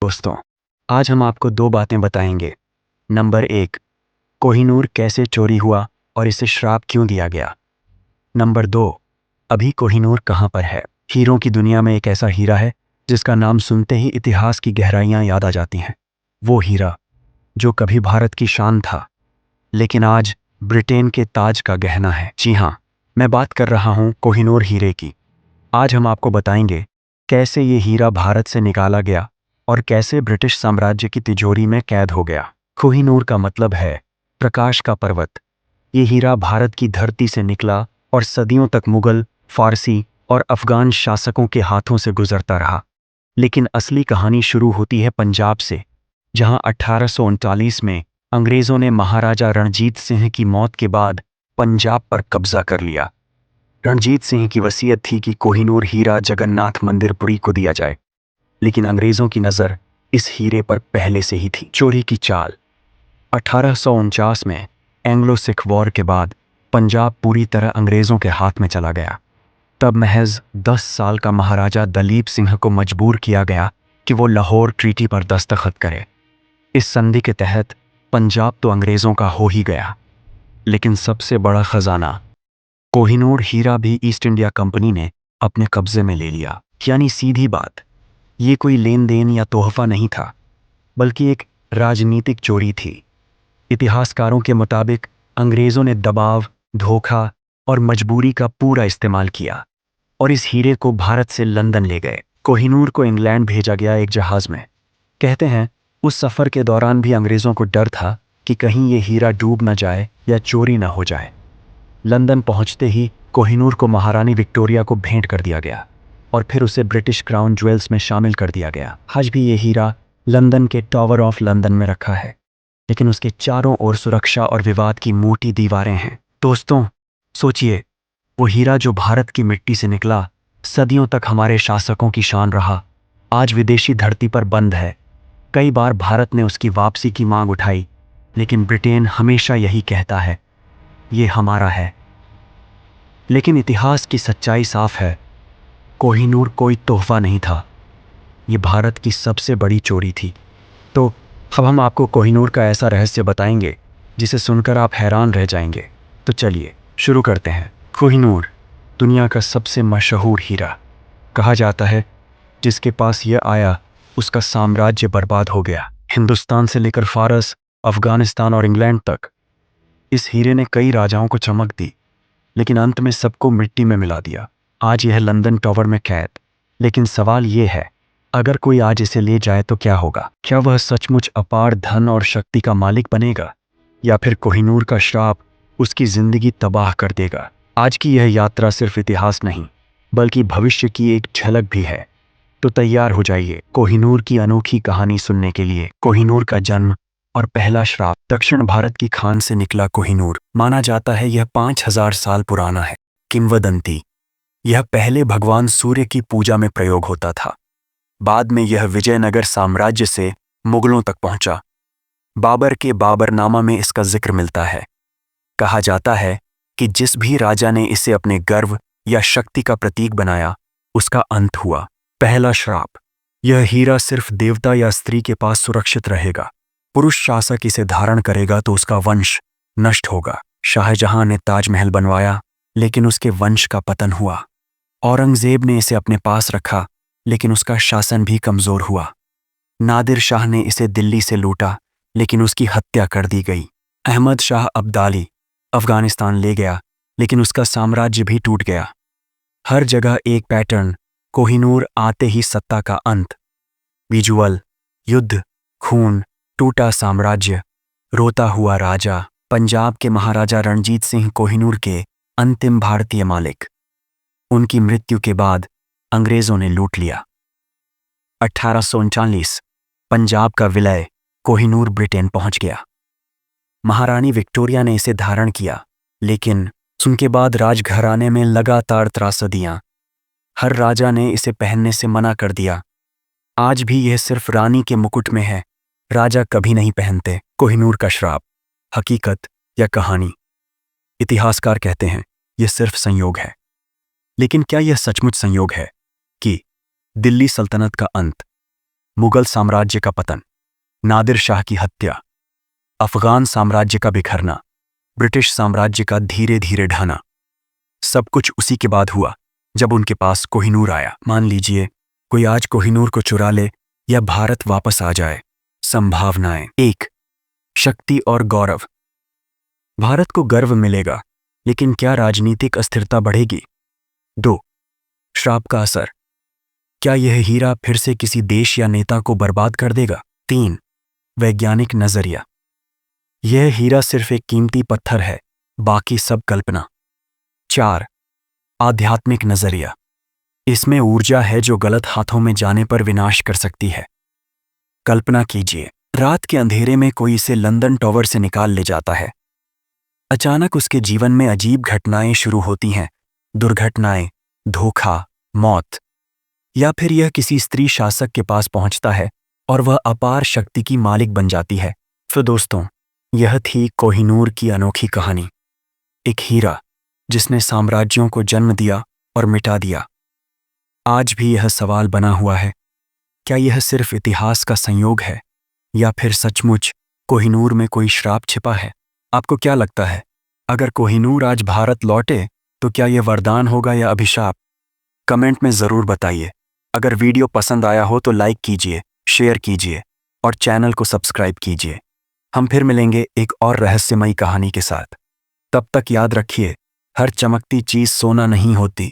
दोस्तों, आज हम आपको दो बातें बताएंगे। नंबर एक, कोहिनूर कैसे चोरी हुआ और इसे श्राप क्यों दिया गया। नंबर दो, अभी कोहिनूर कहाँ पर है। हीरों की दुनिया में एक ऐसा हीरा है जिसका नाम सुनते ही इतिहास की गहराइयां याद आ जाती हैं। वो हीरा जो कभी भारत की शान था, लेकिन आज ब्रिटेन के ताज का गहना है। जी हाँ, मैं बात कर रहा हूँ कोहिनूर हीरे की। आज हम आपको बताएंगे कैसे ये हीरा भारत से निकाला गया और कैसे ब्रिटिश साम्राज्य की तिजोरी में कैद हो गया। कोहिनूर का मतलब है प्रकाश का पर्वत। ये हीरा भारत की धरती से निकला और सदियों तक मुगल, फारसी और अफगान शासकों के हाथों से गुजरता रहा। लेकिन असली कहानी शुरू होती है पंजाब से, जहां 1839 में अंग्रेजों ने महाराजा रणजीत सिंह की मौत के बाद पंजाब पर कब्जा कर लिया। रणजीत सिंह की वसीयत थी कि कोहिनूर हीरा जगन्नाथ मंदिर पुरी को दिया जाए, लेकिन अंग्रेजों की नज़र इस हीरे पर पहले से ही थी। चोरी की चाल। 1849 में एंग्लो सिख वॉर के बाद पंजाब पूरी तरह अंग्रेजों के हाथ में चला गया। तब महज 10 साल का महाराजा दलीप सिंह को मजबूर किया गया कि वो लाहौर ट्रीटी पर दस्तखत करे। इस संधि के तहत पंजाब तो अंग्रेजों का हो ही गया, लेकिन सबसे बड़ा खजाना कोहिनूर हीरा भी ईस्ट इंडिया कंपनी ने अपने कब्जे में ले लिया। यानी सीधी बात, ये कोई लेन देन या तोहफा नहीं था, बल्कि एक राजनीतिक चोरी थी। इतिहासकारों के मुताबिक अंग्रेजों ने दबाव, धोखा और मजबूरी का पूरा इस्तेमाल किया और इस हीरे को भारत से लंदन ले गए। कोहिनूर को इंग्लैंड भेजा गया एक जहाज में। कहते हैं उस सफ़र के दौरान भी अंग्रेज़ों को डर था कि कहीं ये हीरा डूब न जाए या चोरी न हो जाए। लंदन पहुंचते ही कोहिनूर को महारानी विक्टोरिया को भेंट कर दिया गया और फिर उसे ब्रिटिश क्राउन ज्वेल्स में शामिल कर दिया गया। आज भी ये हीरा लंदन के टावर ऑफ लंदन में रखा है, लेकिन उसके चारों ओर सुरक्षा और विवाद की मोटी दीवारें हैं। दोस्तों, सोचिए, वो हीरा जो भारत की मिट्टी से निकला, सदियों तक हमारे शासकों की शान रहा, आज विदेशी धरती पर बंद है। कई बार भारत ने उसकी वापसी की मांग उठाई, लेकिन ब्रिटेन हमेशा यही कहता है, ये हमारा है। लेकिन इतिहास की सच्चाई साफ है, कोहिनूर कोई तोहफा नहीं था, ये भारत की सबसे बड़ी चोरी थी। तो अब हम आपको कोहिनूर का ऐसा रहस्य बताएंगे जिसे सुनकर आप हैरान रह जाएंगे। तो चलिए शुरू करते हैं। कोहिनूर दुनिया का सबसे मशहूर हीरा। कहा जाता है जिसके पास यह आया उसका साम्राज्य बर्बाद हो गया। हिंदुस्तान से लेकर फारस, अफगानिस्तान और इंग्लैंड तक इस हीरे ने कई राजाओं को चमक दी, लेकिन अंत में सबको मिट्टी में मिला दिया। आज यह लंदन टावर में कैद। लेकिन सवाल यह है, अगर कोई आज इसे ले जाए तो क्या होगा? क्या वह सचमुच अपार धन और शक्ति का मालिक बनेगा, या फिर कोहिनूर का श्राप उसकी जिंदगी तबाह कर देगा? आज की यह यात्रा सिर्फ इतिहास नहीं, बल्कि भविष्य की एक झलक भी है। तो तैयार हो जाइए कोहिनूर की अनोखी कहानी सुनने के लिए। कोहिनूर का जन्म और पहला श्राप। दक्षिण भारत की खान से निकला कोहिनूर। माना जाता है यह 5000 साल पुराना है। किंवदंती, यह पहले भगवान सूर्य की पूजा में प्रयोग होता था। बाद में यह विजयनगर साम्राज्य से मुगलों तक पहुंचा। बाबर के बाबरनामा में इसका जिक्र मिलता है। कहा जाता है कि जिस भी राजा ने इसे अपने गर्व या शक्ति का प्रतीक बनाया, उसका अंत हुआ। पहला श्राप, यह हीरा सिर्फ देवता या स्त्री के पास सुरक्षित रहेगा। पुरुष शासक इसे धारण करेगा तो उसका वंश नष्ट होगा। शाहजहां ने ताजमहल बनवाया, लेकिन उसके वंश का पतन हुआ। औरंगजेब ने इसे अपने पास रखा, लेकिन उसका शासन भी कमजोर हुआ। नादिर शाह ने इसे दिल्ली से लूटा, लेकिन उसकी हत्या कर दी गई। अहमद शाह अब्दाली अफगानिस्तान ले गया, लेकिन उसका साम्राज्य भी टूट गया। हर जगह एक पैटर्न, कोहिनूर आते ही सत्ता का अंत। विजुअल, युद्ध, खून, टूटा साम्राज्य, रोता हुआ राजा। पंजाब के महाराजा रणजीत सिंह कोहिनूर के अंतिम भारतीय मालिक। उनकी मृत्यु के बाद अंग्रेजों ने लूट लिया। 1839 पंजाब का विलय, कोहिनूर ब्रिटेन पहुंच गया। महारानी विक्टोरिया ने इसे धारण किया, लेकिन उनके बाद राजघराने में लगातार त्रासदियां। हर राजा ने इसे पहनने से मना कर दिया। आज भी यह सिर्फ रानी के मुकुट में है, राजा कभी नहीं पहनते। कोहिनूर का श्राप, हकीकत या कहानी? इतिहासकार कहते हैं यह सिर्फ संयोग है। लेकिन क्या यह सचमुच संयोग है कि दिल्ली सल्तनत का अंत, मुगल साम्राज्य का पतन, नादिर शाह की हत्या, अफगान साम्राज्य का बिखरना, ब्रिटिश साम्राज्य का धीरे धीरे ढहना। सब कुछ उसी के बाद हुआ जब उनके पास कोहिनूर आया। मान लीजिए कोई आज कोहिनूर को चुरा ले या भारत वापस आ जाए। संभावनाएं। 1. शक्ति और गौरव। भारत को गर्व मिलेगा, लेकिन क्या राजनीतिक अस्थिरता बढ़ेगी? 2. श्राप का असर। क्या यह हीरा फिर से किसी देश या नेता को बर्बाद कर देगा? 3. वैज्ञानिक नजरिया। यह हीरा सिर्फ एक कीमती पत्थर है, बाकी सब कल्पना। 4. आध्यात्मिक नजरिया। इसमें ऊर्जा है जो गलत हाथों में जाने पर विनाश कर सकती है। कल्पना कीजिए, रात के अंधेरे में कोई इसे लंदन टॉवर से निकाल ले जाता है। अचानक उसके जीवन में अजीब घटनाएं शुरू होती हैं। दुर्घटनाएं, धोखा, मौत। या फिर यह किसी स्त्री शासक के पास पहुंचता है और वह अपार शक्ति की मालिक बन जाती है। तो दोस्तों, यह थी कोहिनूर की अनोखी कहानी। एक हीरा जिसने साम्राज्यों को जन्म दिया और मिटा दिया। आज भी यह सवाल बना हुआ है, क्या यह सिर्फ इतिहास का संयोग है या फिर सचमुच कोहिनूर में कोई श्राप छिपा है? आपको क्या लगता है, अगर कोहिनूर आज भारत लौटे तो क्या यह वरदान होगा या अभिशाप? कमेंट में ज़रूर बताइए। अगर वीडियो पसंद आया हो तो लाइक कीजिए, शेयर कीजिए और चैनल को सब्सक्राइब कीजिए। हम फिर मिलेंगे एक और रहस्यमयी कहानी के साथ। तब तक याद रखिए, हर चमकती चीज़ सोना नहीं होती,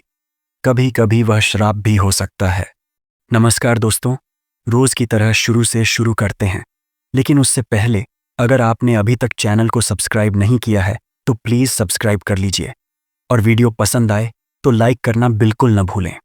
कभी कभी वह श्राप भी हो सकता है। नमस्कार दोस्तों, रोज़ की तरह शुरू करते हैं, लेकिन उससे पहले अगर आपने अभी तक चैनल को सब्सक्राइब नहीं किया है तो प्लीज़ सब्सक्राइब कर लीजिए और वीडियो पसंद आए तो लाइक करना बिल्कुल न भूलें।